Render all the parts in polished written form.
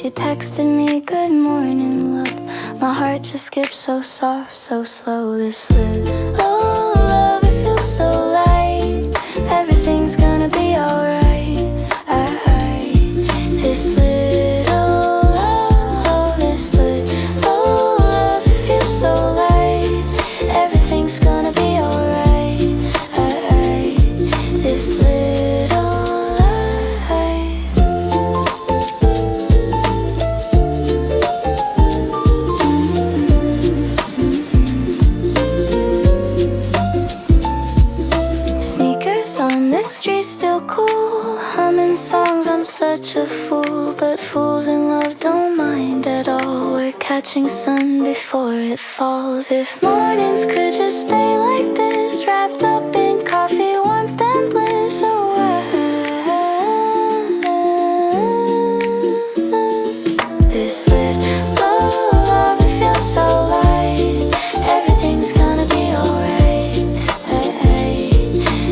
you texted me good morning, love. My heart just skips so soft, so slow. This little love, it feels so light. Everything's gonna be alright. This little love, this little love, it feels so light. Everything's gonna be alright. This little light. Sneakers on the street still cool, humming songs, I'm such a fool. But fools in love don't mind at all. We're catching sun before it falls. If mornings could just stay like this, wrapped up in coffee, warmth and bliss. Oh, this little love, it feels so light. Everything's gonna be alright.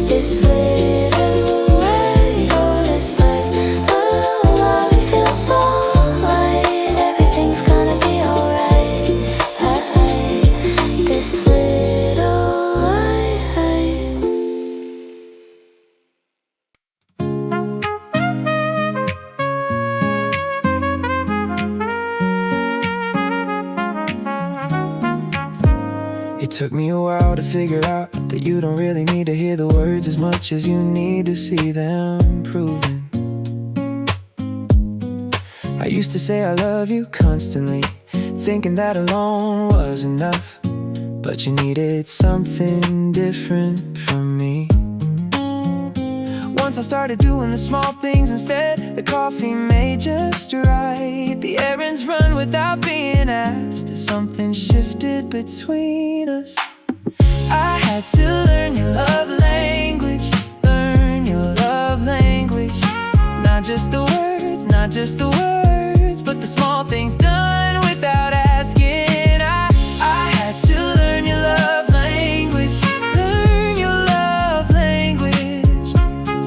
This little light, oh, this little love, it feels so light. Everything's gonna be alright. This little light. It took me a while to figure out that you don't really need to hear the words as much as you need to see them proven. I used to say I love you constantly, thinking that alone was enough. But you needed something different from me. Once I started doing the small things instead, the coffee made just right, the errands run without being asked, something shifted between us. I had to learn your love language, learn your love language. Not just the words, not just the words, but the small things done without asking. I had to learn your love language, learn your love language.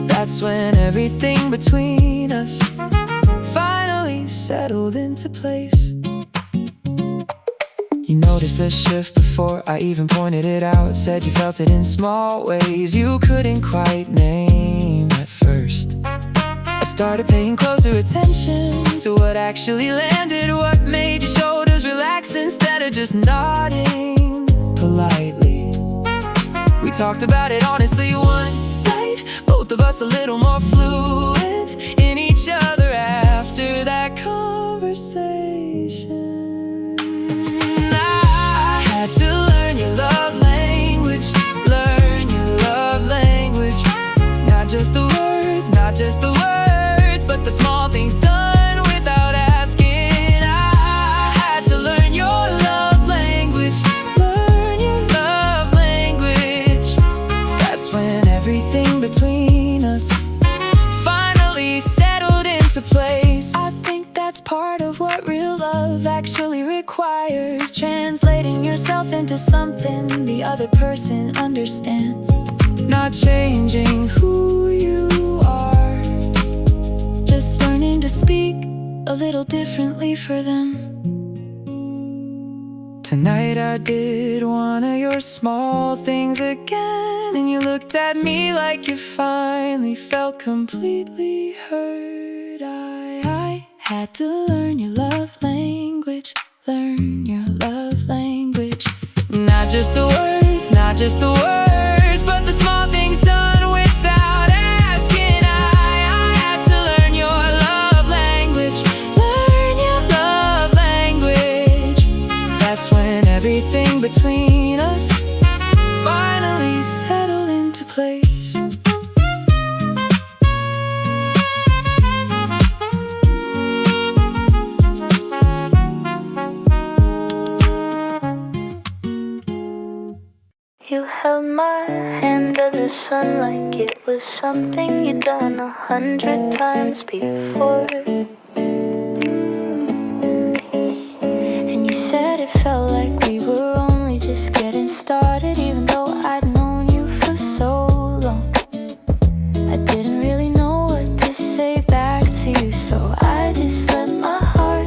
That's when everything between us finally settled into place. You noticed the shift before I even pointed it out. Said you felt it in small ways you couldn't quite name at first. I started paying closer attention to what actually landed, what made your shoulders relax instead of just nodding politely. We talked about it honestly one night, both of us a little more fluent in each other after that conversation. I had to learn your love language, learn your love language. Not just the words, not just the words, but the small things done without asking. I had to learn your love language, learn your love language. That's when everything between us finally settled into place. I think that's part of what real love actually requires, translating yourself into something the other person understands. Not changing who you are, just learning to speak a little differently for them. Tonight I did one of your small things again, and you looked at me like you finally felt completely heard. I had to learn your love language, learn your love language. Not just the words, not just the words, but the small things done without asking. I had to learn your love language, learn your love language. That's when everything between us finally settled into place. You held my hand under the sun like it was something you'd done 100 times before. And you said it felt like we were only just getting started, even though I'd known you for so long. I didn't really know what to say back to you, so I just let my heart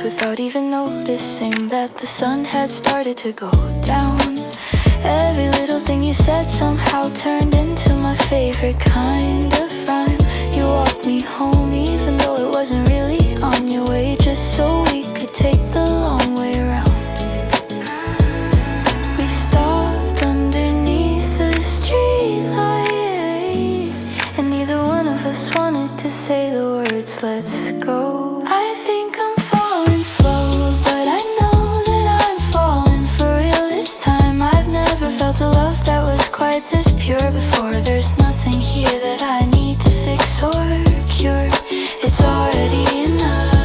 without even noticing that the sun had started to go down. Every little thing you said somehow turned into my favorite kind of rhyme. You walked me home even though it wasn't really on your way, just so we could take the long way around. We stopped underneath the streetlight, and neither one of us wanted to say the words, let's go. I think I'm falling slow, but I know that I'm falling for real this time. I've never felt a love that was quite this pure before. There's nothing here that I need to fix or cure. It's already enough.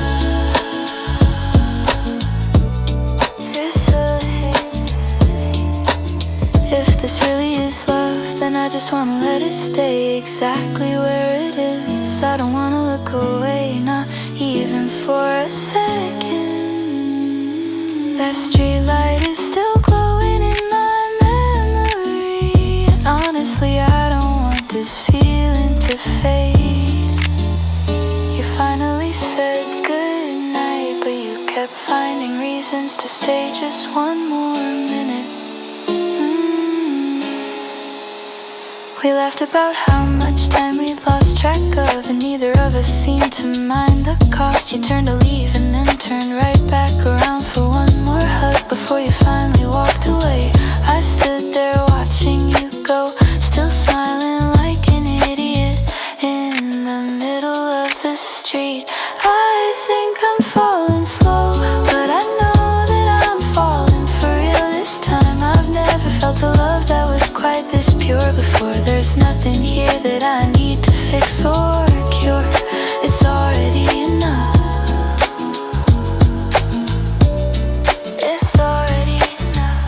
If this really is love, then I just wanna let it stay exactly where it is. I don't wanna look away, not even for a second. That street light is still glowing in my memory, and honestly I don't want this feeling to fade. You finally said goodnight, but you kept finding reasons to stay just one more minute. We laughed about how much time we lost track of, and neither of us seemed to mind the cost. You turned to leave and then turned right back around for one more hug before you finally walked away. I stood there watching you go, still smiling like an idiot in the middle of the street. I think I'm falling slow, but I know that I'm falling for real this time. I've never felt a love that was quite this pure before. There's nothing here that I need to fix or cure. It's already enough. It's already enough.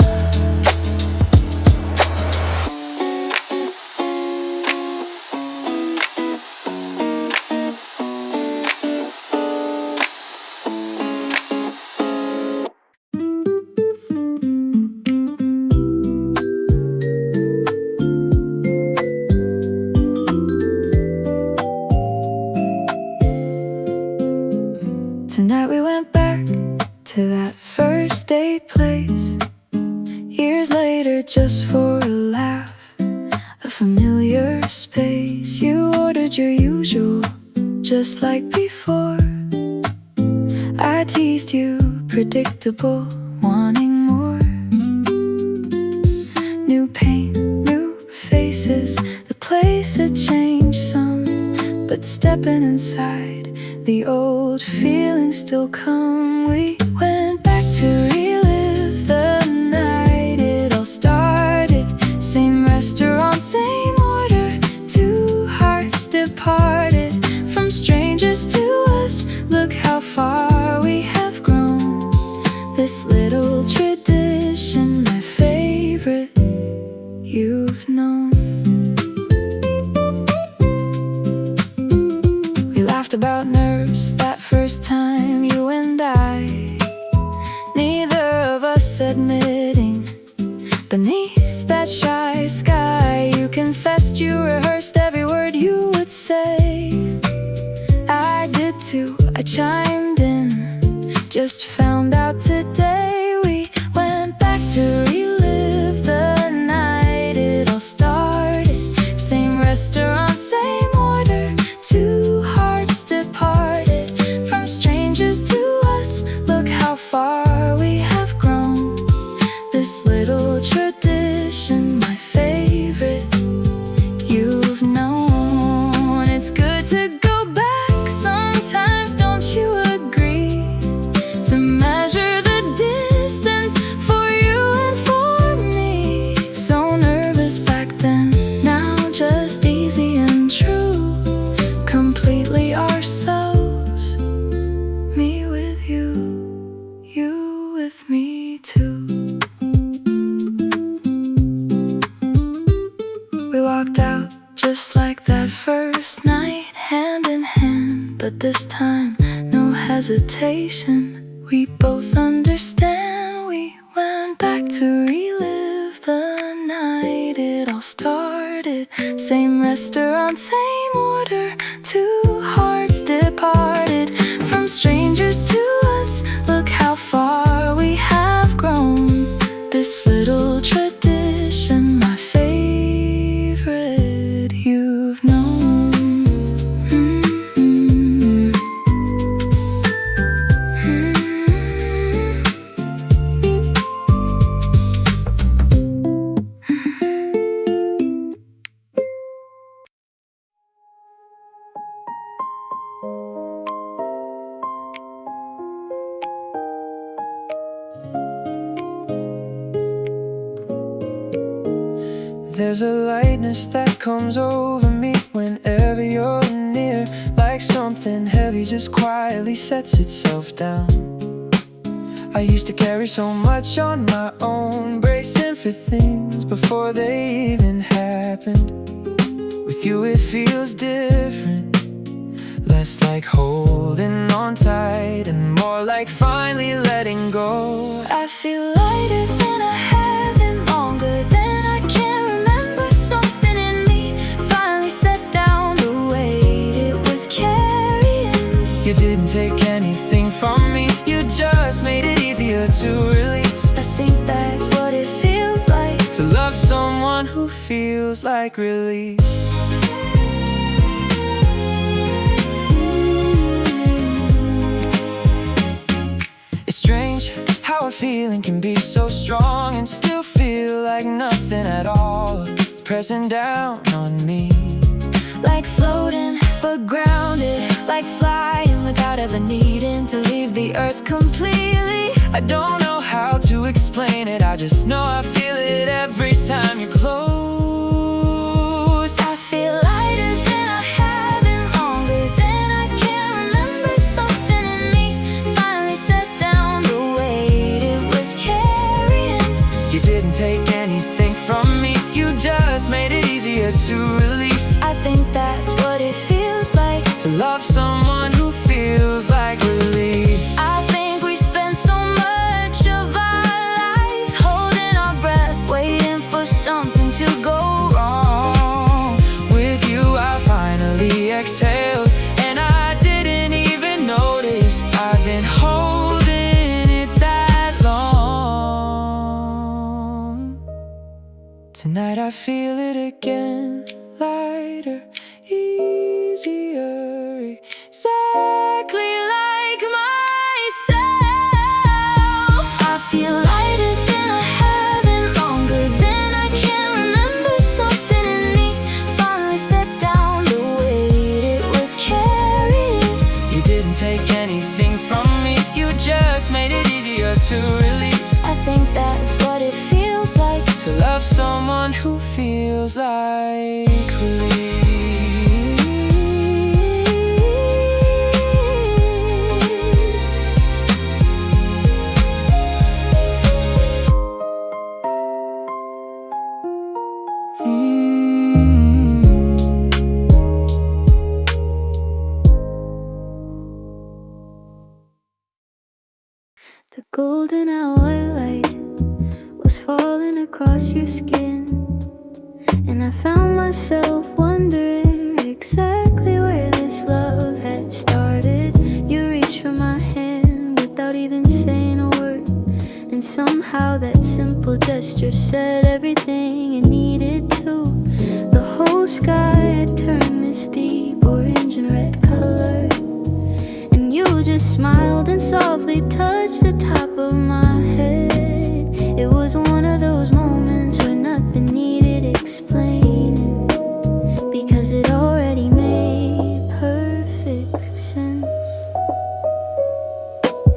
Tonight we went back to that first date place. Years later, just for a laugh, a familiar space. You ordered your usual, just like before. I teased you, predictable, wanting more. New paint, new faces, the place had changed some, but stepping inside, the old feelings still come. We went back to relive the night it all started. Same restaurant, same order, two hearts departed. From strangers to us, look how far we have grown. This little tradition, my favorite, you've known. We laughed about nerves that first time, you and I, neither of us admitting. Beneath that shy sky, you confessed you rehearsed every word you would say. I did too, I chimed in, just found out today. We went back to relive the night it all started. Same restaurant, same order, two hearts departed. From strangers to us, look how far we have grown. This little tradition, my favorite, you've known. It's good to go back sometimes, don't you agree? To measure the distance for you and for me. So nervous back then, now just easy and true. Completely ourselves, me with you, you with me too. We walked out just like that first night, hand in hand, but this time, no hesitation. We both understand. We went back to relive the night it all started. Same restaurant, same order, two hearts departed. From strangers to us, There's a lightness that comes over me whenever you're near, like something heavy just quietly sets itself down. I used to carry so much on my own, bracing for things before they even happened. With you it feels different, less like holding on tight and more like finally letting go. I feel lighter than I have and longer than I can remember. Something in me finally set down the weight it was carrying. You didn't take anything from me, you just made it easier to release. I think that's what it feels like to love someone who feels like relief. It's strange how a feeling can be so strong and still feel like nothing at all, pressing down on me. like floating but grounded, like flying without ever needing to leave the earth completely. I don't know how to explain it, I just know I feel it every time you're close. I feel lighter than I have and longer than I can remember. Something in me finally set down the weight it was carrying. You didn't take anything from me, you just made it easier to release. I think that's what it feels like to love someone who feels like relief. I think we spend so much of our lives holding our breath, waiting for something to go wrong. With you I finally exhaled, and I didn't even notice I've been holding it that long. Tonight I feel it again, lighter, easier, exactly like myself. I feel lighter than I have and longer than I can remember. Something in me finally set down the weight it was carrying. You didn't take anything from me, you just made it easier to release. I think that's what it feels like to love someone who feels like relief. The golden hour light was falling across your skin, and I found myself wondering exactly where this love had started. You reached for my hand without even saying a word, and somehow that simple gesture said everything it needed to. The whole sky had turned this deep orange and red color, and you just smiled and softly touched the top of my head. It was one of those moments where nothing needed explaining, because it already made perfect sense.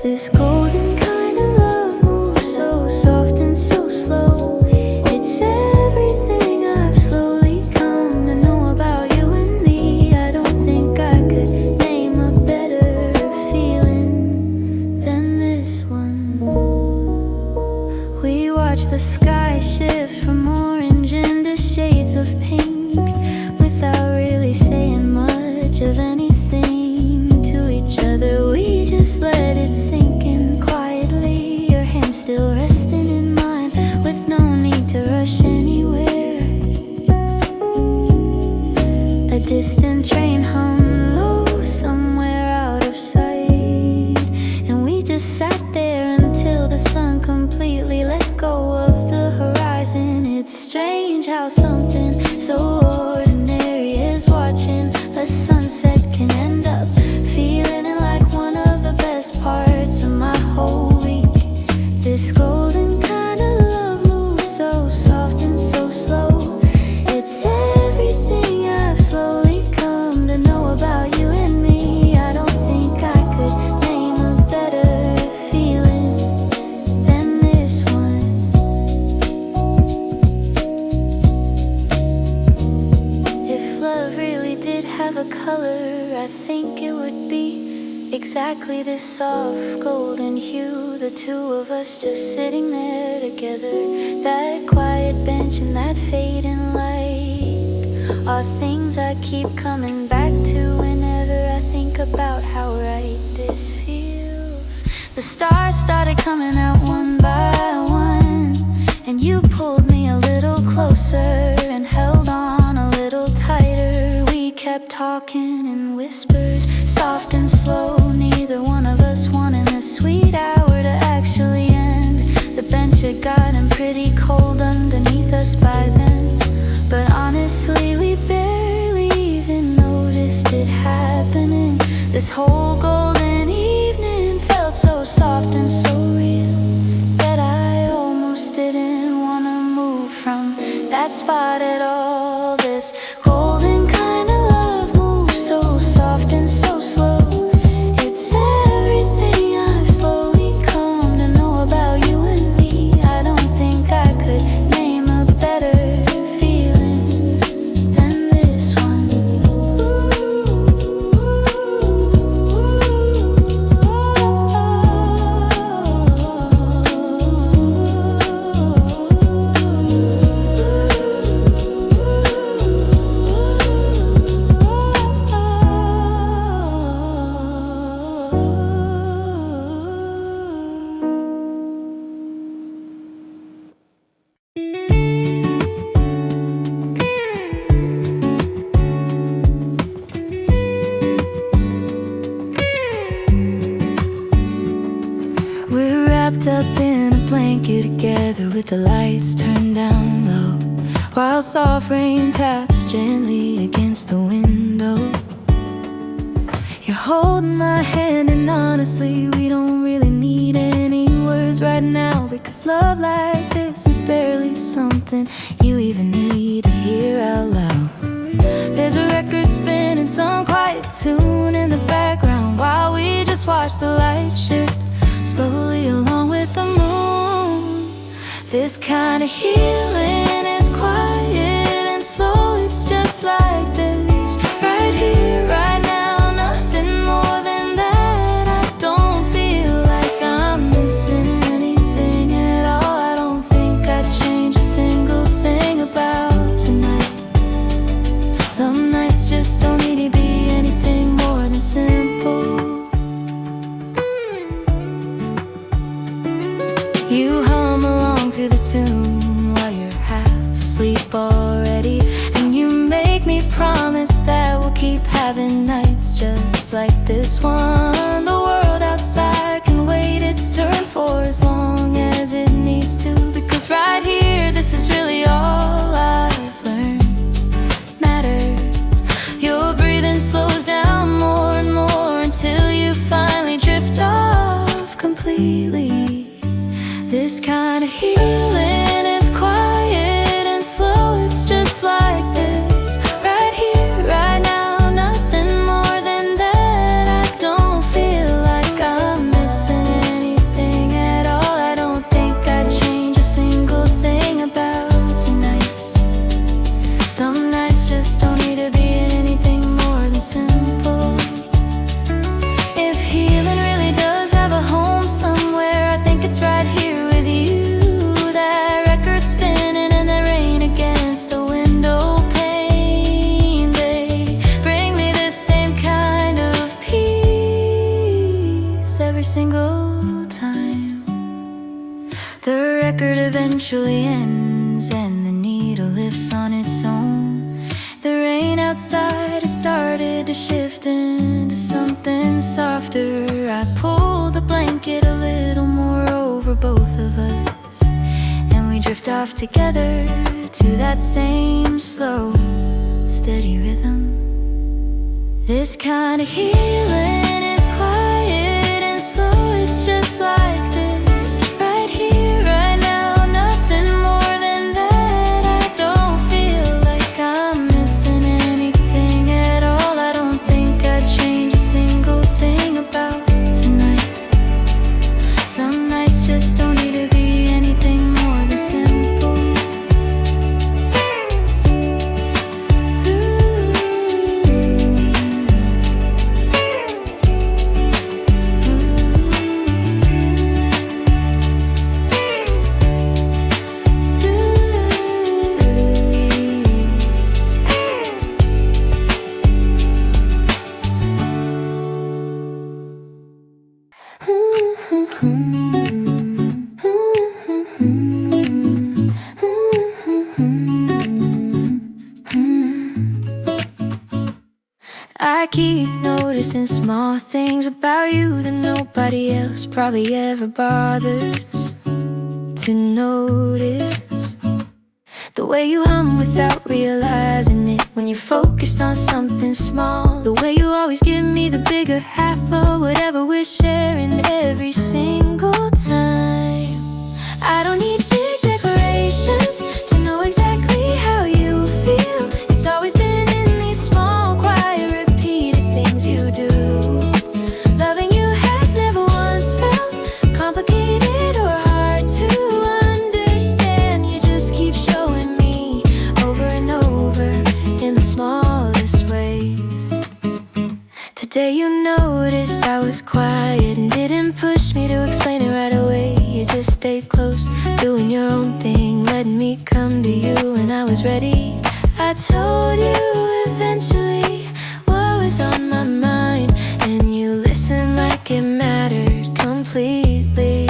This golden kind of love moves so soft and so slow. It's everything I've slowly come to know about you and me. I don't think I could name a better feeling than this one. We watch the sky shift from orange into shades of pink without really saying much of anything to each other. We just let it sink in quietly, your hand still resting in mine with no need to rush anywhere. A distant train hummed low somewhere out of sight, and we just sat there until the sun completely let go of the horizon. It's strange how something so ordinary as watching a sunset can end up feeling like one of the best parts of my whole week. This golden kind of love moves so soft and so slow. It's everything I've slowly come to know about you and me. I don't think I could name a better feeling. of a color, I think it would be exactly this soft golden hue. The two of us just sitting there together. That quiet bench and that fading light are things I keep coming back to whenever I think about how right this feels. The stars started coming out one by one, and you pulled me a little closer and held on a little tighter. We kept talking in whispers, soft and slow. Neither one of us wanting this sweet hour to actually end. The bench had gotten pretty cold underneath us by then, but honestly we barely even noticed it happening. This whole golden evening felt so soft and so real that I almost didn't want to move from that spot at all. This golden kind of love moves so soft and so slow. It's everything I've slowly come to know about you and me. I don't think I could name a better feeling than this one. We're wrapped up in a blanket together with the lights turned down low, while soft rain taps gently against the window. You're holding my hand, and honestly we don't really need any words right now, because love like this is barely something you even need to hear out loud. There's a record spinning, some quiet tune in the background, while we just watch the light shift slowly along with the moon. This kind of healing is quiet and slow. It's just like this, right here, right now, nothing more than that. I don't feel like I'm missing anything at all. I don't think I'd change a single thing about tonight. Some nights just don't need to be anything more than simple. You hum along to the tune while you're half asleep already, and you make me promise that we'll keep having nights just like this one. The world outside can wait its turn for as long as it needs to, because right here, this is really all I've learned matters. Your breathing slows down more and more until you finally drift off completely. This kind of healing is quiet and slow. It's just like this, right here, right now, nothing more than that. I don't feel like I'm missing anything at all. I don't think I'd change a single thing about tonight. Some nights just don't need to be anything more than simple. If healing really does have a home somewhere, I think it's right here with you. That record spinning and the rain against the window pane, they bring me the same kind of peace every single time. The record eventually ends and the needle lifts on its own. The rain outside has started to shift into something softer. I pull the blanket a little more over both of us, and we drift off together to that same slow, steady rhythm. This kind of healing is quiet and slow. It's just like this, right here, right now, nothing more than that. I don't feel like I'm missing anything at all. I don't think I'd change a single thing about tonight. Some nights just don't need to be anything more than simple. Ooh. I keep noticing small things about you that nobody else probably ever bothers to notice. The way you hum without realizing it when you're focused on something small. The way you always give me the bigger half of whatever we're sharing every single time. I don't need big declarations to know exactly how you feel. It's always been in these small, quiet, repeated things you do. Loving you has never once felt complicated or hard to understand. You just keep showing me over and over in the smallest ways. Today you noticed I was quiet and didn't push me to explain it right away. You just stayed close, doing your own thing, letting me come to you when I was ready. I told you eventually what was on my mind, and you listened like it mattered completely.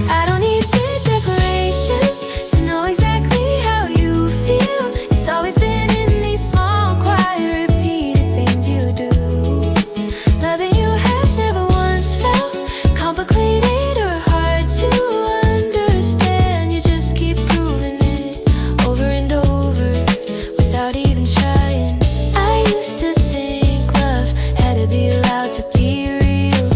I don't need big declarations to know exactly how you feel. It's always been in these small, quiet, repeated things you do. Loving you has never once felt complicated or hard to understand. You just keep proving it over and over without even trying. I used to think love had to be allowed to be real.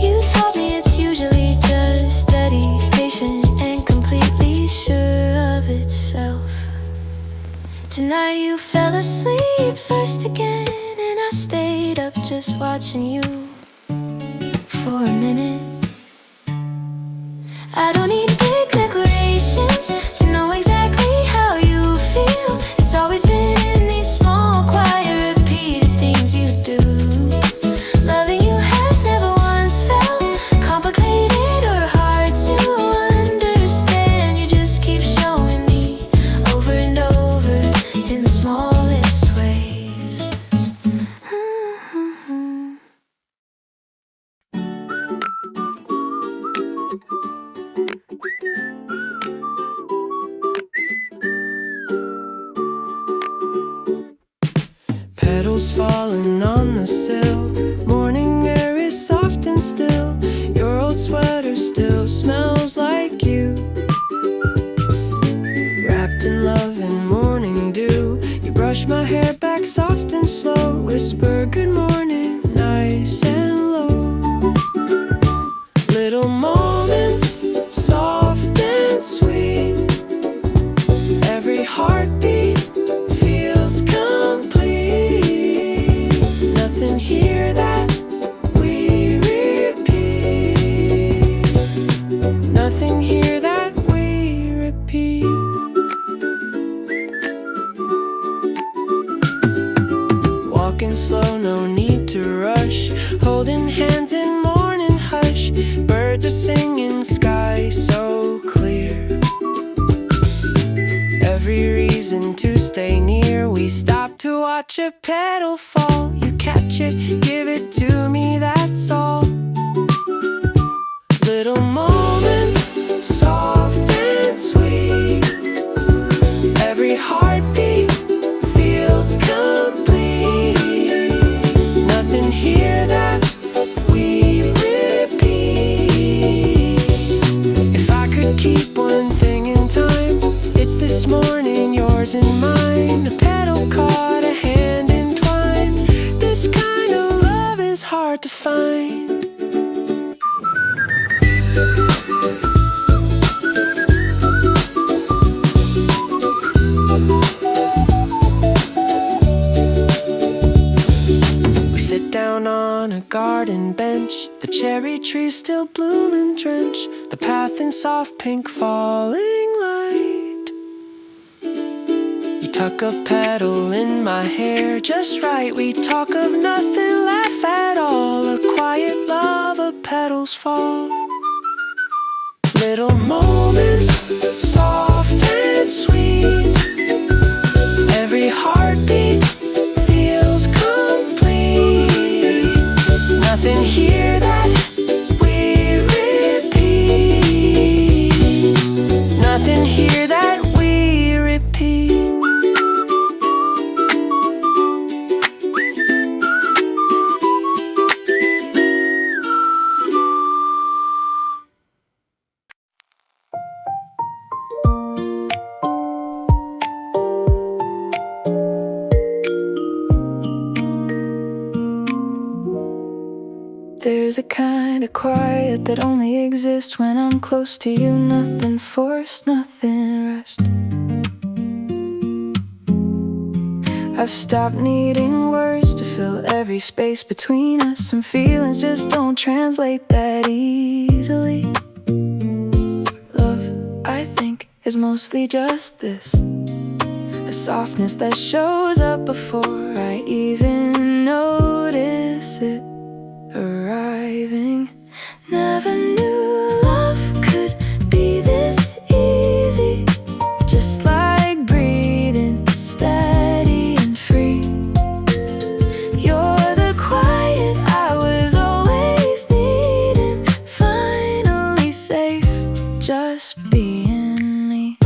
You taught me it's usually just steady, patient, and completely sure of itself. Tonight you fell asleep first again, and I stayed up just watching you for a minute. I don't need big declarations to know exactly how you feel. It's always been in these small, quiet, repeated things you do. Loving you has never once felt complicated or hard to understand. You just keep showing me over and over in the smallest ways. Petals falling on the sill. Morning air is soft and still. Your old sweater still smells like you. Wrapped in love and morning dew. You brush my hair back soft and slow. Whisper good morning, nice and low. Little moments, soft and sweet. Every heartbeat feels complete. Nothing here that we repeat. Nothing here that we repeat. Walking slow, no need to rush. Holding hands in morning hush. Birds are singing, sky so clear. Every reason to stay near. We stop to watch a petal fall. You catch it, give it to me, that's all. Little moments, soft and sweet. Every heartbeat feels complete. Nothing here that we repeat. If I could keep one thing in time, it's this morning, yours and mine. A petal caught, a hand entwined. This kind of love is hard to find. We sit down on a garden bench. The cherry trees still bloom and drench the path in soft pink falling light. You tuck a petal in my hair just right. We talk of nothing, laugh at all. A quiet love of petals fall. Little moments, soft and sweet. Every heartbeat feels complete. Nothing here that we repeat. Nothing here that we repeat. music kinda quiet that only exists when I'm close to you. Nothing forced, nothing rushed. I've stopped needing words to fill every space between us. Some feelings just don't translate that easily. Love, I think, is mostly just this, a softness that shows up before I even notice it arriving. Never knew love could be this easy, just like breathing steady and free. You're the quiet I was always needing, finally safe, just being me.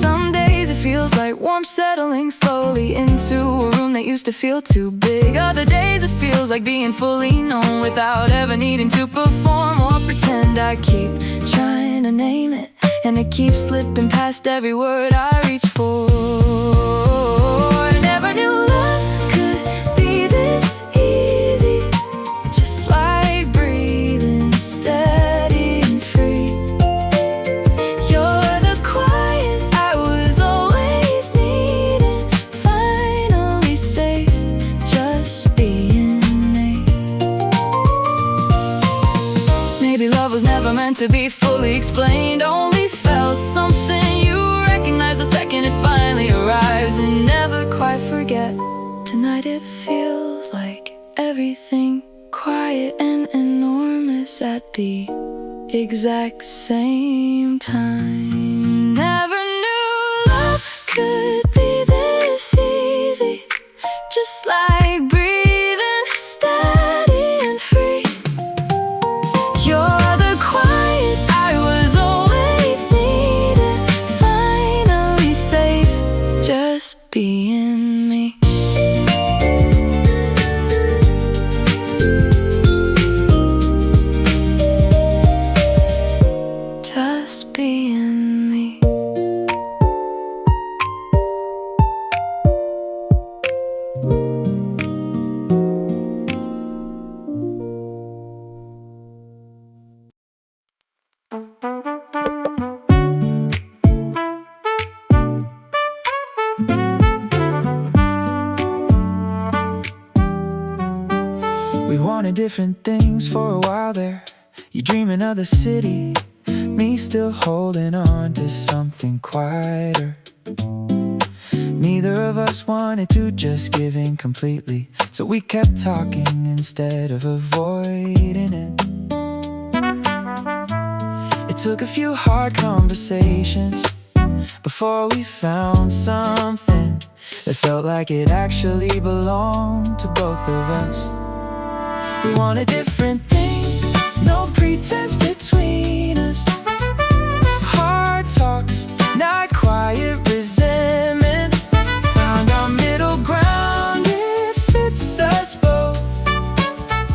Some days it feels like warmth settling slowly into a room that used to feel too big. Other days it feels like being fully known without ever needing to perform or pretend. I keep trying to name it, and it keeps slipping past every word I reach for. Never knew love could be this easy, just like breathing steady and free. You're the quiet I was always needing, finally safe, just being me. Maybe love was never meant to be fully explained, only felt something you recognize the second it finally arrives, and never quite forget. Tonight it feels like everything quiet and enormous at the exact same time. Never knew love could be this easy, just like breathing steady and free. You're the quiet I was always needing, finally safe, just being me. Just being me. We wanted different things for a while there. You dreaming of the city, me still holding on to something quieter. Neither of us wanted to just give in completely, so we kept talking instead of avoiding it. It took a few hard conversations before we found something that felt like it actually belonged to both of us. We wanted different things, no pretense between us. Hard talks, not quiet resentment. Found our middle ground, it fits us both.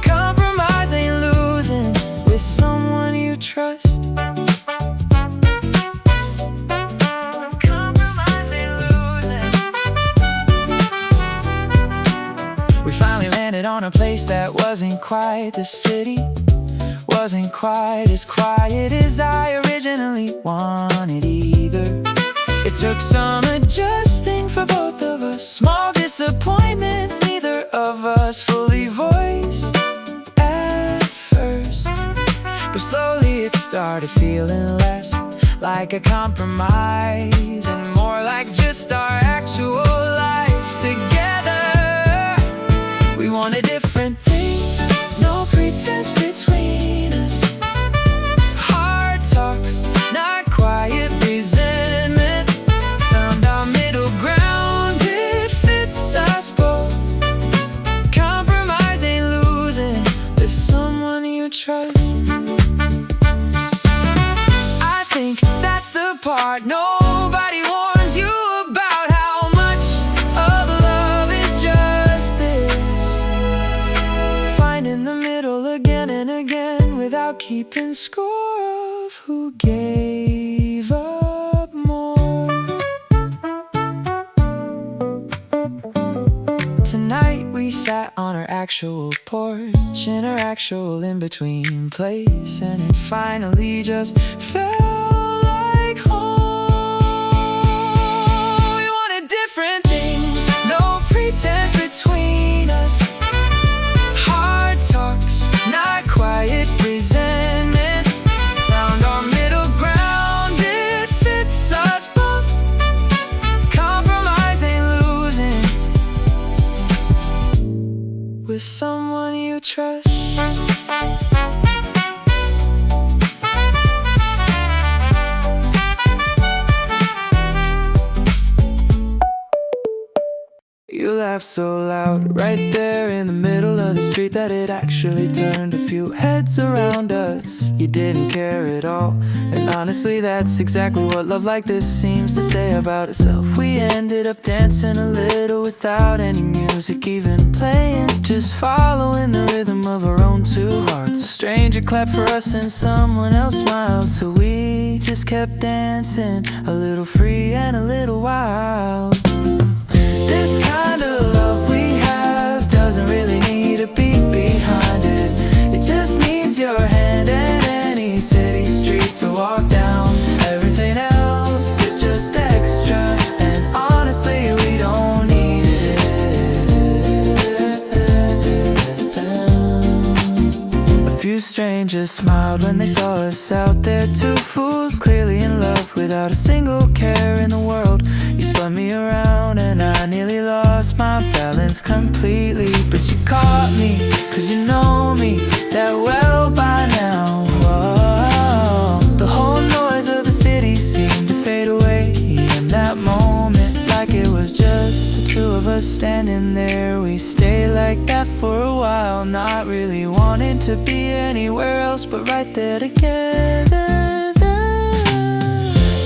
Compromise ain't losing with someone you trust. Compromise ain't losing. We finally landed on a place that wasn't quite the city, wasn't quite as quiet as I originally wanted either. It took some adjusting for both of us, small disappointments neither of us fully voiced at first. But slowly it started feeling less like a compromise and more like just our actual life together. We wanted different things, no pretense between us. Hard talks, not quiet resentment. Found our middle ground, it fits us both. Compromise ain't losing, there's someone you trust. I think that's the part nobody warns you about, how much of love is just this. Finding the middle again and again without keeping score of who gave up more. Tonight actual porch, in her actual in-between place, and it finally just felt like home. We wanted different things, no pretense between us. Hard talks, not quiet resentment. Found our middle ground, it fits us both. Compromise ain't losing with someone you trust. You laughed so loud right there in the middle of the street that it actually turned a few heads around us. You didn't care at all, and honestly that's exactly what love like this seems to say about itself. We ended up dancing a little without any music even playing, just following the rhythm of our own two hearts. A stranger clapped for us and someone else smiled, so we just kept dancing, a little free and a little wild. This kind of love we have doesn't really need a beat behind it. It just needs your hand and any city street to walk down. Everything else is just extra, and honestly we don't need it. A few strangers smiled when they saw us out there, two fools clearly in love without a single care in the world. You spun me around and I nearly lost my balance completely, but you caught me, cause you know me that well by now. Whoa. The whole noise of the city seemed to fade away in that moment, like it was just the two of us standing there. We stayed like that for a while, not really wanting to be anywhere else but right there together.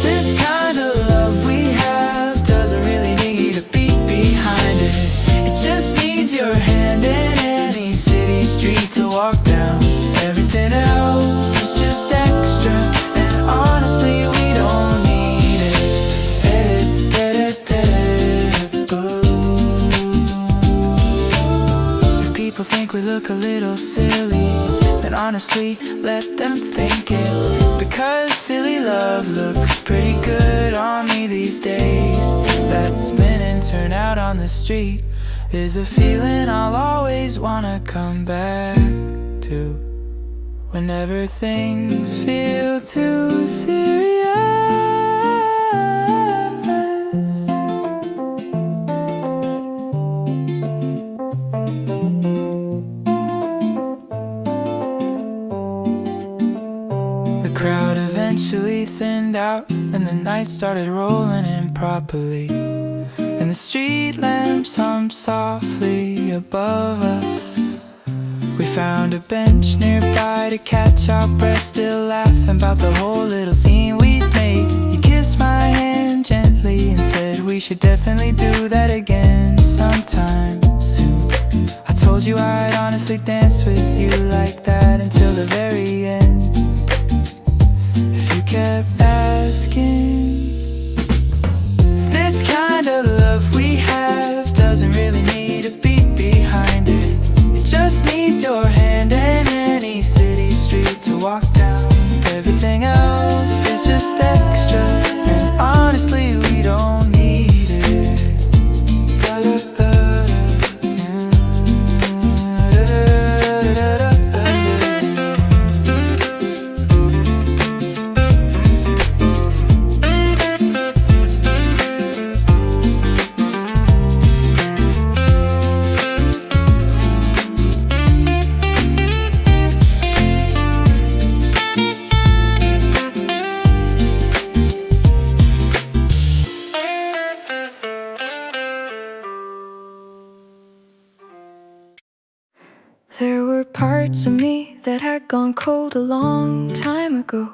This kind of love we have doesn't really need a beat behind it. It just needs your hand in any city street to walk down. Everything else is just extra, and honestly we don't need it. If people think we look a little silly, then honestly let them think it, because silly love looks pretty good on me these days. That spin and turn out on the street is a feeling I'll always wanna come back to, whenever things feel too serious. The crowd eventually thinned out, and the night started rolling in properly, and the street lamps hummed softly above us. We found a bench nearby to catch our breath, still laughing about the whole little scene we'd made. You kissed my hand gently and said we should definitely do that again sometime soon. I told you I'd honestly dance with you like that until the very end, if you kept asking. This kind of love we have doesn't really need a beat behind it. It just needs your hand in any city street to walk down. Everything else is just extra, and honestly we don't need it. There were parts of me that had gone cold a long time ago,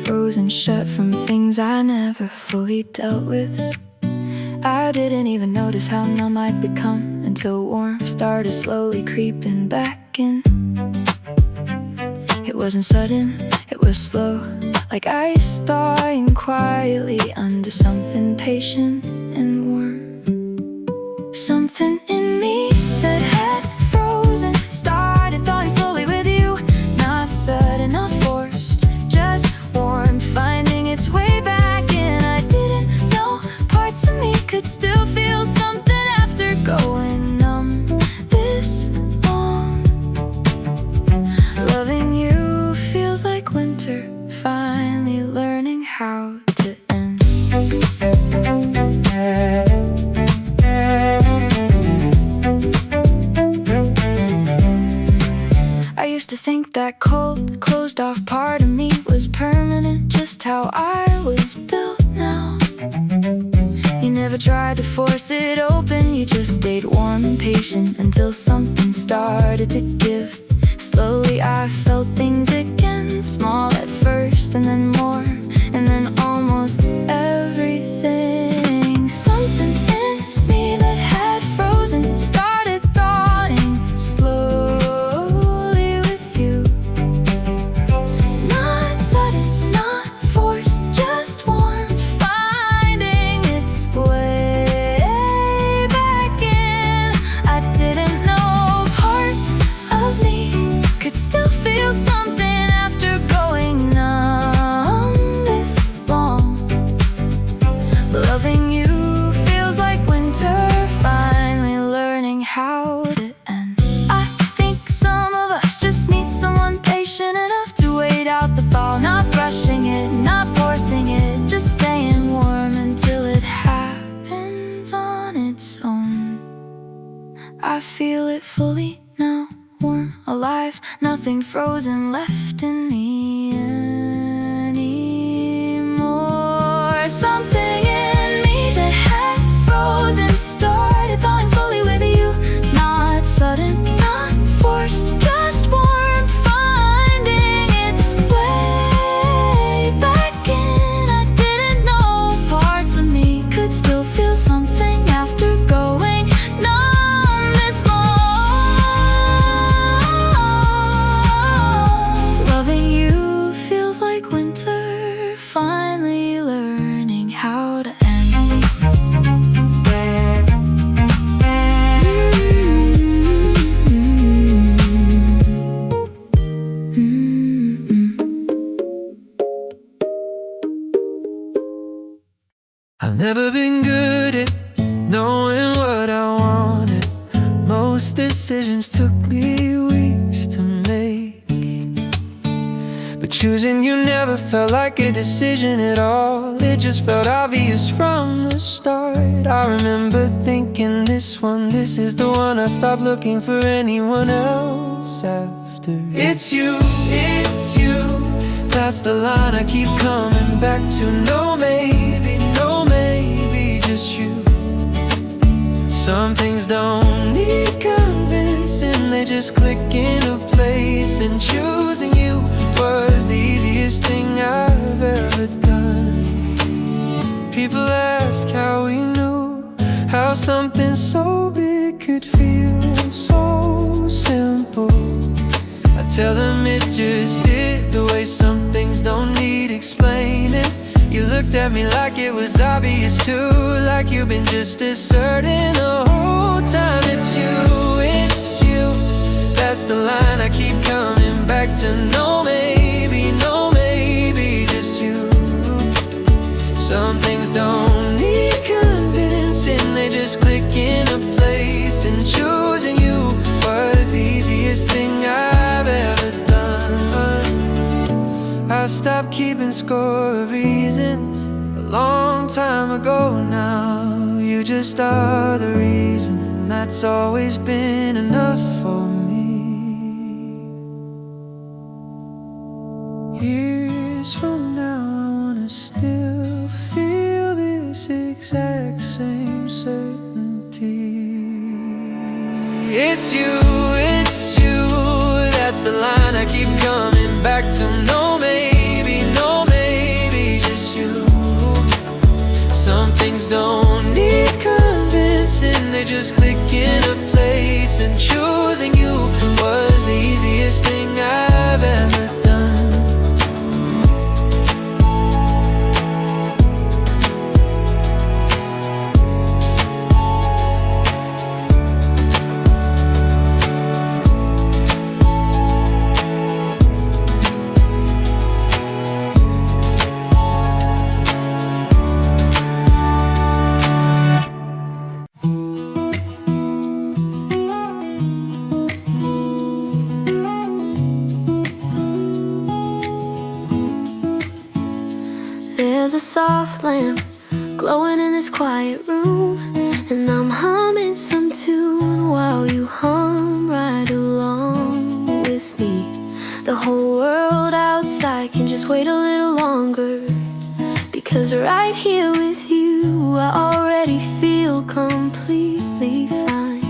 frozen shut from things I never fully dealt with. I didn't even notice how numb I'd become until warmth started slowly creeping back in. It wasn't sudden, it was slow, like ice thawing quietly under something patient and warm. Something in me that had frozen could still feel something after going numb this long. Loving you feels like winter, finally learning how to end. I used to think that cold, closed-off part of me was permanent, just how I was built now. You never tried to force it open, you just stayed warm and patient until something started to give. Slowly I felt things again, small at first and then more, and then almost everything. Something in me that had frozen started thawing slowly with you. Not sudden, not forced, just warmth finding its way back in. I didn't know parts of me could still feel something after going numb this long. Loving you feels like winter, finally learning how to end. I think some of us just need someone patient enough to wait out the fall, not rushing it, not forcing it, just staying warm until it happens on its own. I feel it fully now, warm, alive, nothing frozen left in me anymore. Something in me that had frozen started thawing slowly with you. Not sudden, not forced, just warm, finding its way back in. I didn't know parts of me could still feel something after going numb this long. Loving you feels like winter, finally learning how to end. I've never been good at knowing what I wanted. Most decisions took me weeks to make, but choosing you never felt like a decision at all. It just felt obvious from the start. I remember thinking this is the one. I stopped looking for anyone else after. It's you, that's the line I keep coming back to. No maybe, just you. Some things don't need convincing, they just click into place. And choosing you was the easiest thing I've ever done. People ask how we knew, how something so big could feel so simple. I tell them it just did, the way some things don't need explaining. You looked at me like it was obvious too, like you've been just as certain the whole time. It's you, that's the line I keep coming back to. No maybe, just you. Some things don't need convincing, they just click into place. And choosing you was the easiest thing I've ever done. I stopped keeping score of reasons a long time ago now. You just are the reason, and that's always been enough for me. Years from now I wanna still feel this exact same certainty. It's you, that's the line I keep coming back to. No maybe, just you. Some things don't need convincing, they just click into place. And choosing you was the easiest thing I've ever done. soft lamp glowing in this quiet room, and I'm humming some tune while you hum right along with me. The whole world outside can just wait a little longer, because right here with you I already feel completely fine.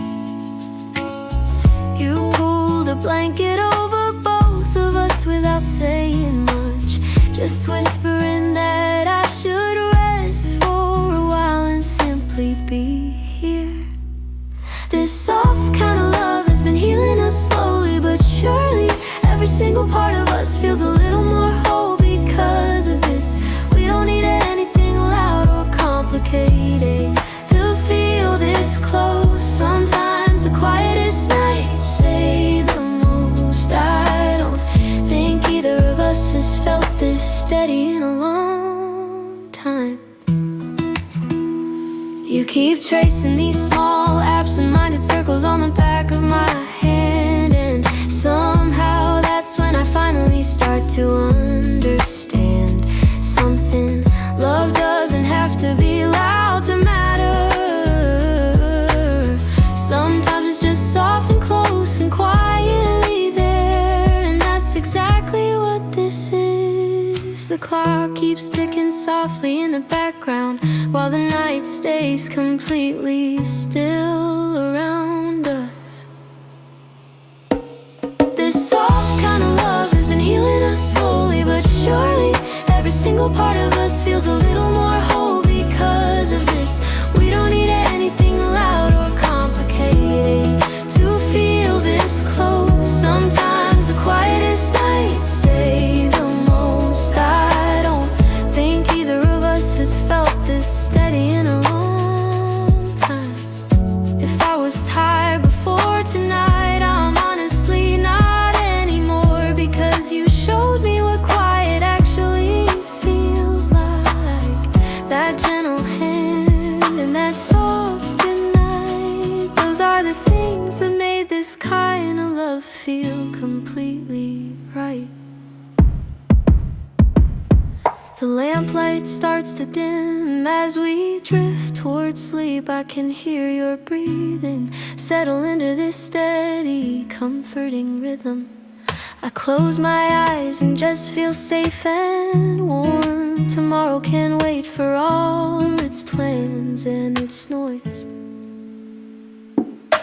You pulled a blanket over both of us without saying much, just whispering that I should rest for a while and simply be here. This soft kind of love has been healing us slowly but surely. Every single part of us feels a little more whole because of this. We don't need anything loud or complicated to feel this close. Sometimes the quietest nights say the most. I don't think either of us has felt this steady in a long time. You keep tracing these small absent-minded circles on the back of my hand, and somehow that's when I finally start to understand something. Love doesn't have to be loud to matter. Sometimes it's just soft and close and quietly there, and that's exactly what this is. The clock keeps ticking softly in the background while the night stays completely still around us. This soft kind of love has been healing us slowly but surely. Every single part of us feels a little more whole because of this. We don't need anything loud or complicated to feel this close. Sometimes the quietest nights say the most. I don't think either of us has felt this steady in a long time. If I was tired before tonight, I'm honestly not anymore, because you showed me what quiet actually feels like. That gentle hand and that soft goodnight, those are the things that made this kind of love feel completely right. The lamplight starts to dim as we drift towards sleep. I can hear your breathing settle into this steady, comforting rhythm. I close my eyes and just feel safe and warm. Tomorrow can wait for all its plans and its noise.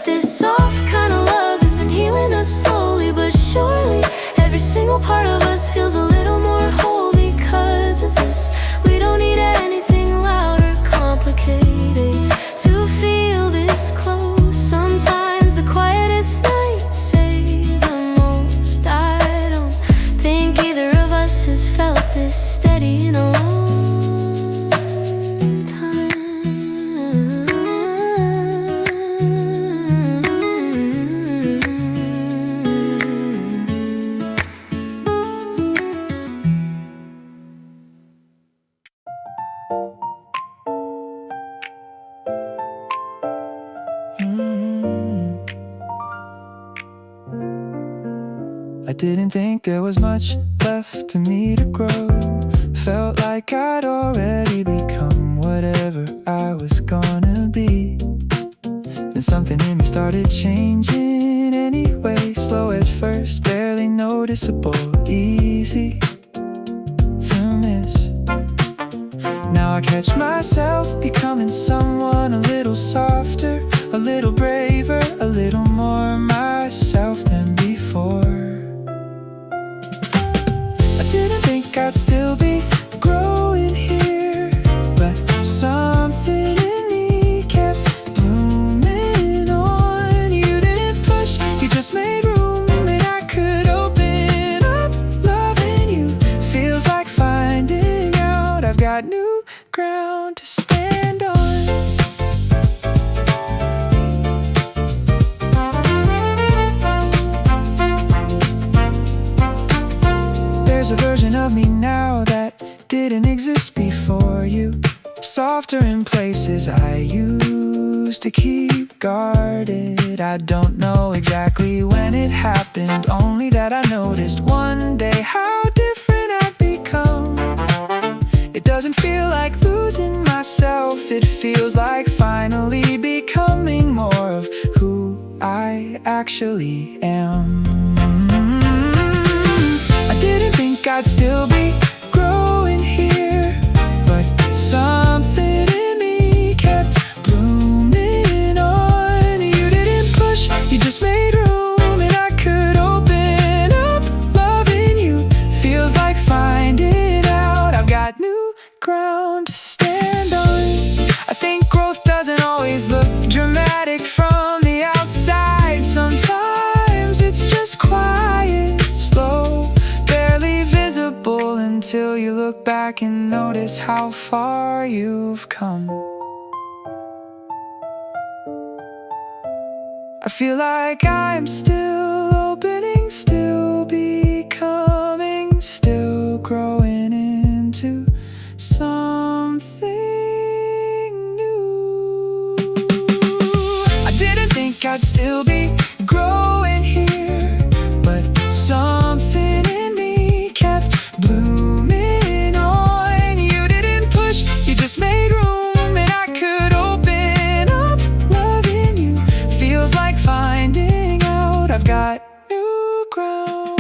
This soft kind of love has been healing us slowly but surely. Every single part of us feels a little more whole because of this. We don't need anything loud or complicated to feel this close. Sometimes the quietest nights say the most. I don't think either of us has felt this steady in a long I didn't think there was much left to me to grow. Felt like I'd already become whatever I was gonna be. Then something in me started changing anyway. Slow at first, barely noticeable, easy to miss. Now I catch myself becoming someone a little softer, a little braver, a little more myself than before. Didn't think I'd still be growing here, but something in me kept blooming on. You didn't push, you just made room, and I could open up. Loving you feels like finding out I've got new ground to stand on. There's a version of me now that didn't exist before you. Softer in places I used to keep guarded. I don't know exactly when it happened, only that I noticed one day how different I'd become. It doesn't feel like losing myself. It feels like finally becoming more of who I actually am. I didn't think I'd still be growing here, but something in me kept blooming on. You didn't push, you just made room, and I could open up. Loving you feels like finding out I've got new ground to stand on. I think growth doesn't always look dramatic from the outside. Sometimes it's just quiet, slow, barely visible until you look back and notice how far you've come. I feel like I'm still opening, still becoming, still growing into something new. I didn't think I'd still be growing here, but something in me kept blooming on. You didn't push, you just made room, and I could open up. Loving you feels like finding out I've got new ground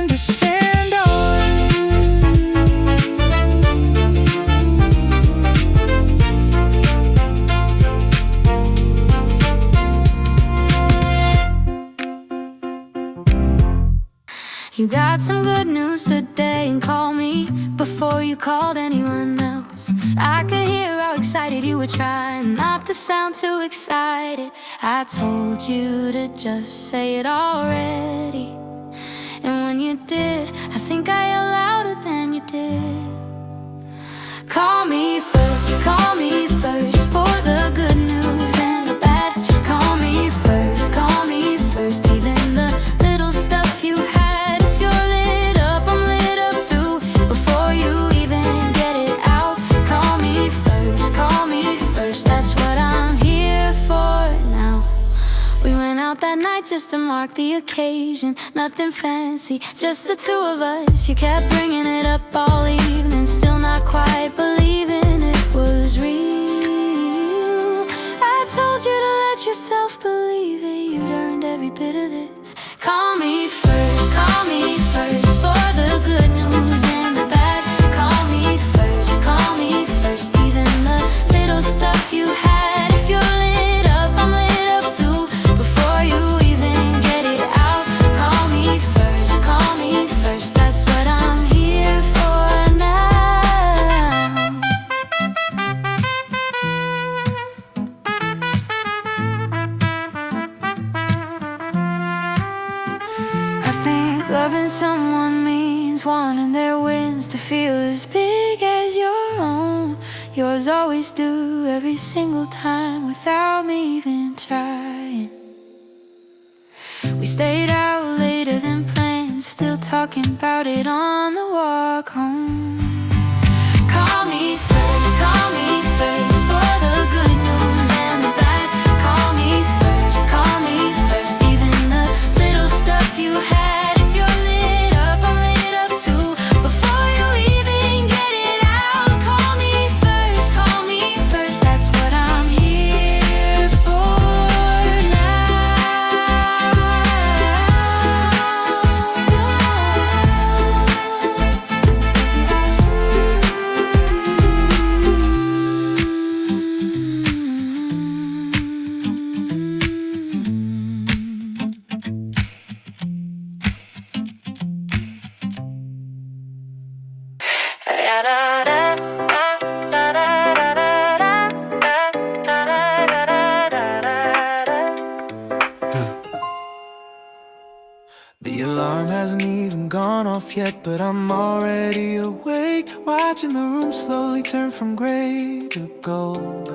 to stand on. You got some good news today and call me before you called anyone else. I could hear how excited you were, trying not to sound too excited. I told you to just say it already, and when you did, I think I yelled louder than you did. Call me first for the good news and the bad. Call me first, even the little stuff you had. If you're lit up, I'm lit up too. Before you even get it out, call me first, that's what I'm here for now. We went out that night just to mark the occasion. Nothing fancy, just the two of us. You kept bringing it up all evening, still not quite believing it was real. I told you to let yourself believe it. You'd earned every bit of this. Call me first for the good news and the bad. Call me first, even the little stuff you had. If you're lit up, I'm lit up too. Before you even get it out, call me first, that's what I'm here for now. I think loving someone means wanting their wins to feel as big as your own. Yours always do, every single time, without me even trying. We stayed out later than planned, still talking about it on the walk home. Call me first for the good news and the bad. Call me first, even the little stuff you had. If you're lit up, I'm lit up too. Before you even get it out, call me first, that's what I'm here for now. The alarm hasn't even gone off yet, but I'm already awake, watching the room slowly turn from gray to gold.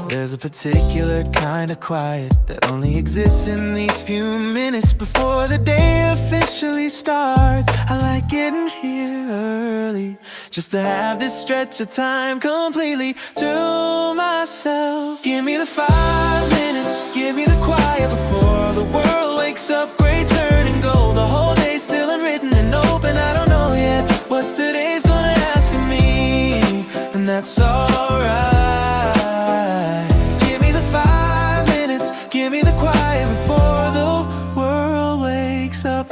There's a particular kind of quiet that only exists in these few minutes before the day officially starts. I like getting here early, just to have this stretch of time completely to myself. Give me the 5 minutes, give me the quiet before the world wakes up. Great turn and go, the whole day's still unwritten and open. I don't know yet what today's gonna ask of me, and that's alright. Give me the 5 minutes, give me the quiet before the world wakes up.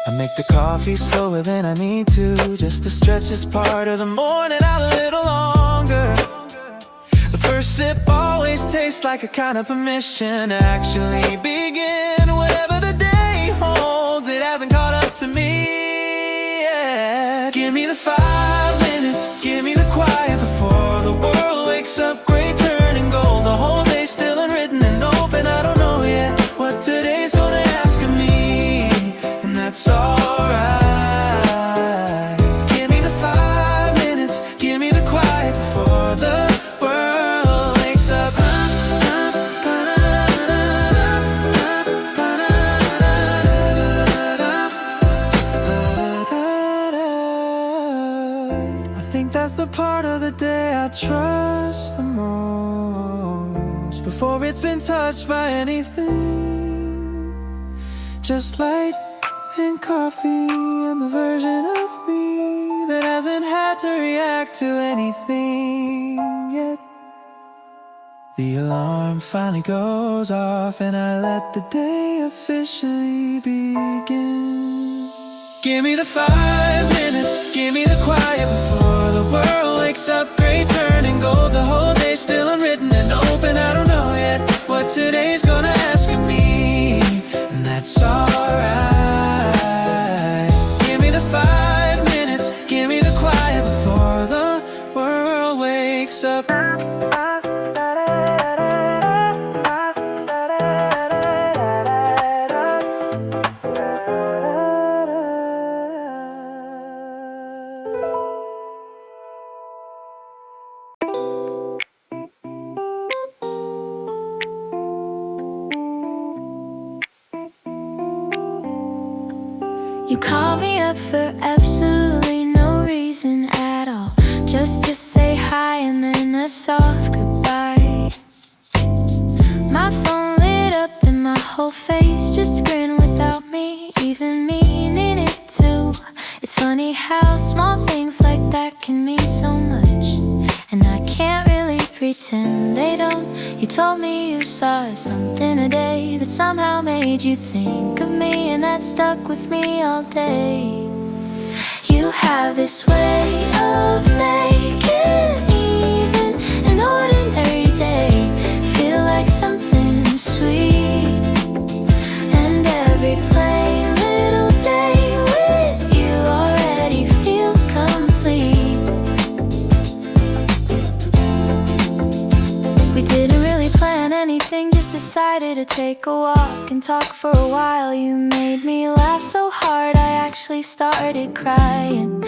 I make the coffee slower than I need to, just to stretch this part of the morning out a little longer. The first sip always tastes like a kind of permission to actually begin. Whatever the day holds, it hasn't caught up to me yet. Give me the 5 minutes, give me the quiet before the world wakes up. Gray turning gold, the whole day's still unwritten and open. I don't know yet what today's gonna ask of me, and that's alright. Give me the 5 minutes, give me the quiet before the world wakes up. I think that's the part of the day I trust the most, before it's been touched by anything. Just light and coffee and the version of me that hasn't had to react to anything yet. The alarm finally goes off and I let the day officially begin. Give me the 5 minutes, give me the quiet before the world wakes up. Gray turning gold, the whole day's still unwritten and open. I don't know yet what today's gonna ask of me, and that's alright. Give me the 5 minutes, give me the quiet before the world wakes up. You call me up for absolutely no reason at all, just to say hi and then a soft goodbye. My phone lit up and my whole face just grinned without me even meaning it to. It's funny how small things like that can mean so much, and I can't really pretend they don't. You told me you saw something today that somehow made you think of me, and that stuck with me all day. You have this way of making even an ordinary day feel like something sweet, and every plain little day with you already feels complete. We didn't really plan anything, just decided to take a walk and talk for a while. You made me laugh so hard I actually started crying,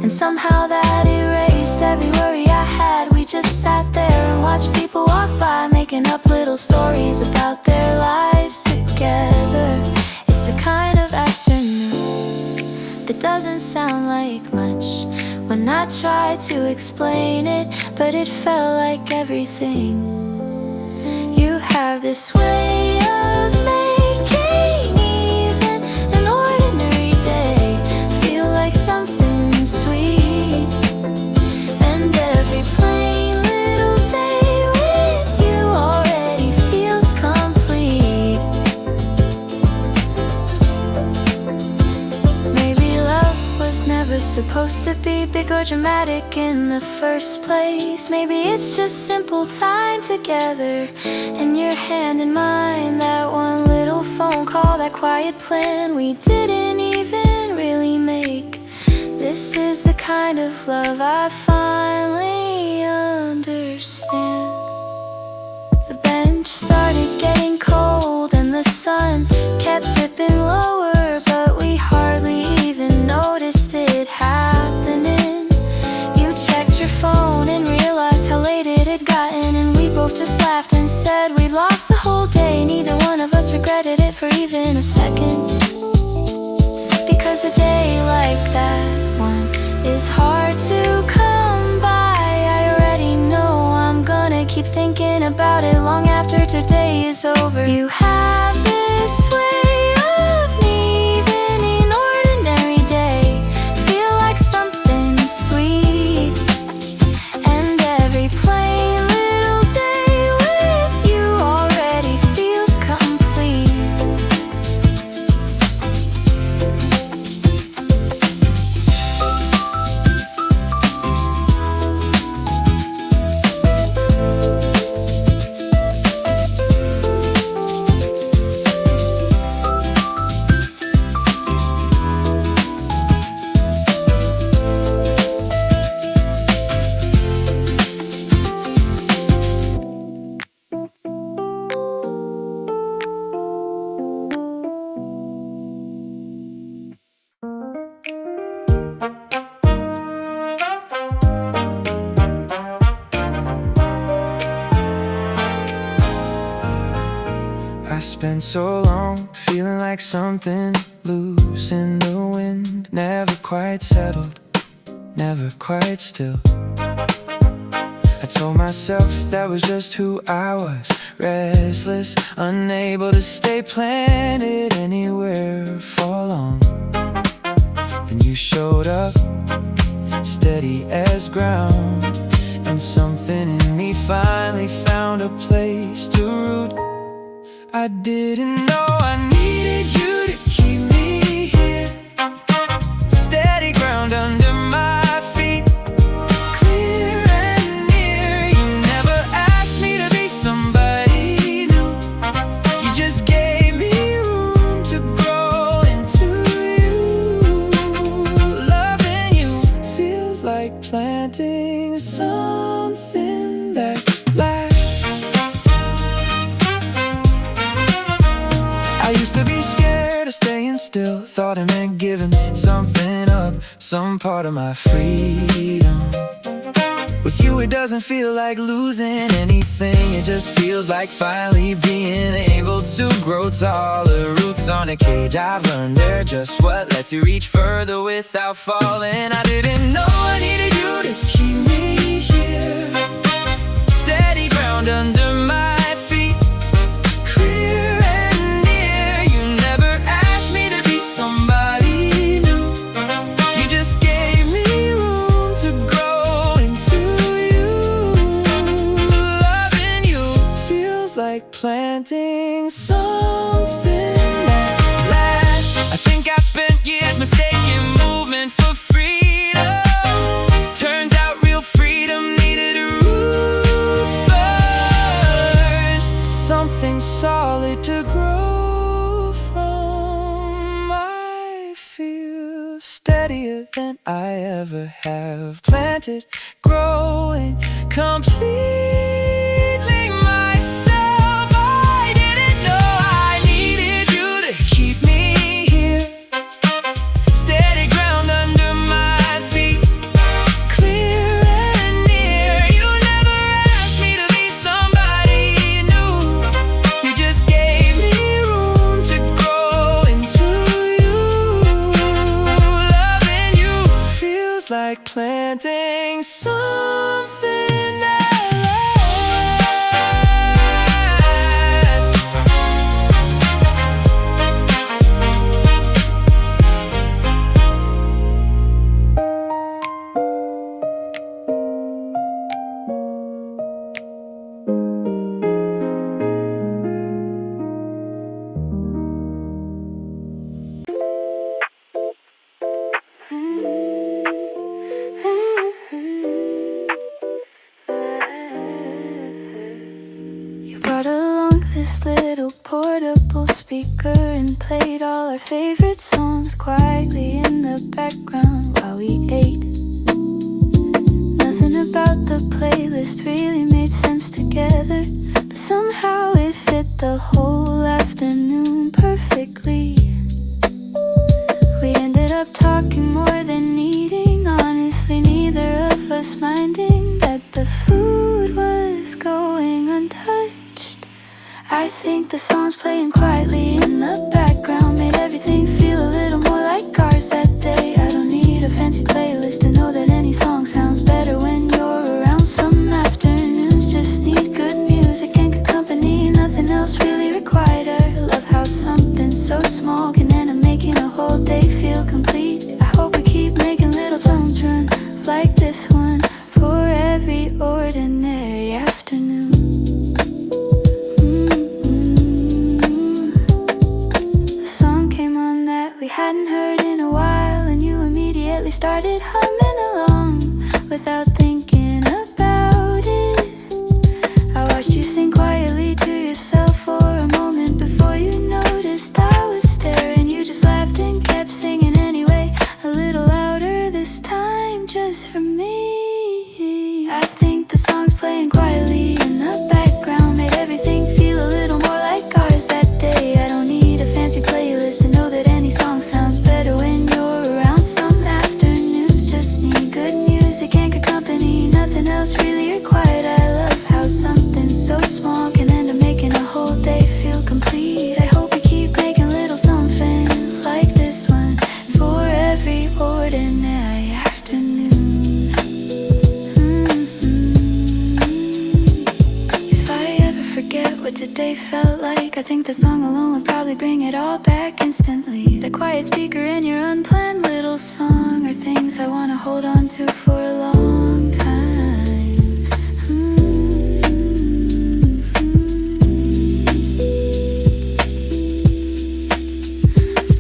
and somehow that erased every worry I had. We just sat there and watched people walk by, making up little stories about their lives together. It's the kind of afternoon that doesn't sound like much when I try to explain it, but it felt like everything. You have this way of making even an ordinary day feel like something sweet, and every plain little day with you already feels complete. Maybe love was never supposed to be big or dramatic in the first place. Maybe it's just simple time together, and your hand in mine, that one little phone call, that quiet plan we didn't even really make. This is the kind of love I finally understand. The bench started getting cold and the sun kept dipping lower, but we hardly even noticed it happening. You checked your phone and realized how late it had gotten, and we both just laughed and said we'd lost the whole day. Neither one of us regretted it for even a second, because a day like that one is hard to come by. I already know I'm gonna keep thinking about it long after today is over. You have this way of leaving an ordinary day been so long, feeling like something loose in the wind. Never quite settled, never quite still. I told myself that was just who I was. Restless, unable to stay planted anywhere for long. Then you showed up, steady as ground, and something in me finally found a place to root. I didn't know I needed you to keep me here. Steady ground under my feet, clear and near. You never asked me to be somebody new. You just gave me room to grow into you. Loving you feels like planting something that lasts. I used to be scared of staying still, thought it meant giving something up, some part of my freedom. With you it doesn't feel like losing anything, it just feels like finally being able to grow taller. Roots on a cage, I've learned they're just what lets you reach further without falling. I didn't know I needed you to keep me here. Steady ground under my feet, clear and near. You never asked me to be somebody new. You just gave me room to grow into you. Loving you feels like planting something that lasts. I think I spent years mistaking movement for freedom. Turns out real freedom needed roots first. Something solid to grow from. I feel steadier than I ever have. Planted, growing, completely myself. I didn't know I needed you to keep me here. Steady ground under my feet, clear and near. You never asked me to be somebody new. You just gave me room to grow into you. Loving you feels like planting something that lasts. You brought along this little portable speaker and played all our favorite songs quietly in the background while we ate. Nothing about the playlist really made sense together, but somehow it fit the whole afternoon perfectly. We ended up talking more than eating, honestly neither of us minding that the food was going untouched. I think the songs playing quietly in the background made everything feel a little more like ours that day. I don't need a fancy playlist to know that any song sounds better when you're around. Some afternoons just need good music and good company, nothing else really required. I love how something so small can end up making a whole day feel complete. I hope we keep making little songs run like this one for every ordinary afternoon. The song came on that we hadn't heard in a while, and you immediately started humming along without thinking about it. I watched you sing quietly to yourself for a moment before you noticed I was staring. You just laughed and kept singing anyway, a little louder this time just for me. I think the songs playing quietly in the background made everything feel a little more like ours that day. I don't need a fancy playlist to know that any song sounds better when you're around. Some afternoons just need good music and good company, nothing else really required. I love how something so small can end up making a whole day feel complete. day felt like. I think the song alone would probably bring it all back instantly. The quiet speaker in your unplanned little song are things I wanna hold on to for a long time.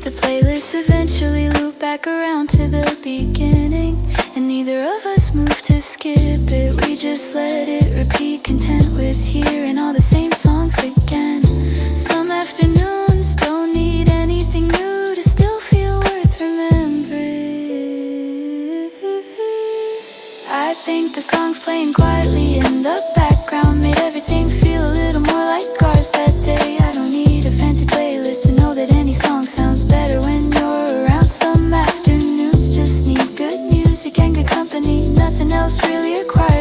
The playlists eventually loop back around to the beginning, and neither of us moved to skip it. We just let it repeat, content with hearing all the same songs again. Some afternoons don't need anything new to still feel worth remembering. I think the songs playing quietly in the background made everything feel a little more like ours that day. I don't need a fancy playlist to know that any song sounds better when you're around. Some afternoons just need good music and good company, nothing else really required.